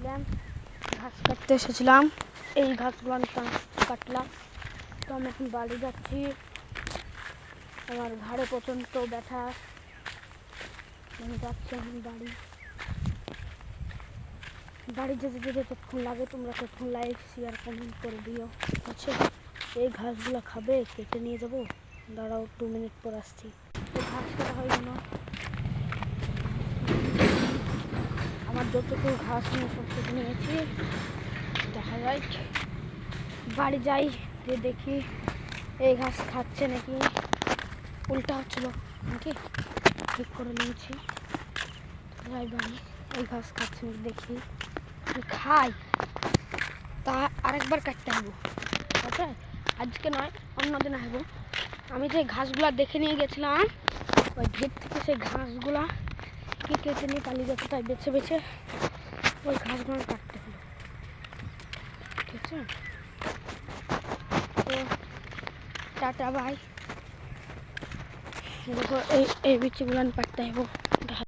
এসেছিলাম, ঘাস কাটতে এসেছিলাম, এই ঘাসগুলো কাটলাম। তো আমি এখন বাড়ি যাচ্ছি, আমার ঘাড়ে প্রচণ্ড ব্যথা, আমি যাচ্ছি এখন বাড়ি যেতে যেতে ততক্ষণ লাগে, তোমরা ততক্ষণ লাইক শেয়ার কমেন্ট করে দিও। ঠিক আছে, এই ঘাসগুলো খাবে, কেটে নিয়ে যাবো, দাঁড়াও 2 মিনিট পর আসছি। এই ঘাস কাটা হয়ে গেল, আমার যতটুকু ঘাস নিয়ে সব কেটে নিয়েছি। দেখা যায়, বাড়ি যাই, যে দেখি এই ঘাস খাচ্ছে নাকি উল্টা হচ্ছিল নাকি, ঠিক করে নিয়েছি। যাই বাড়ি, এই ঘাস খাচ্ছে নাকি দেখি, খাই তা আরেকবার কাটতে হবো। আচ্ছা, আজকে নয়, অন্যদিন আসবো। আমি যে ঘাসগুলা দেখে নিয়ে গেছিলাম, ওই ঘের থেকে সেই ঘাসগুলা কি কেটে নিয়ে পালিয়ে যাচ্ছে, তাই বেছে বেছে ওই ঘাসগুলো কাটতে হলো। ঠিক আছে, তো টাটা বাই। দেখো এই বিচিগুলো কাটতে হবো।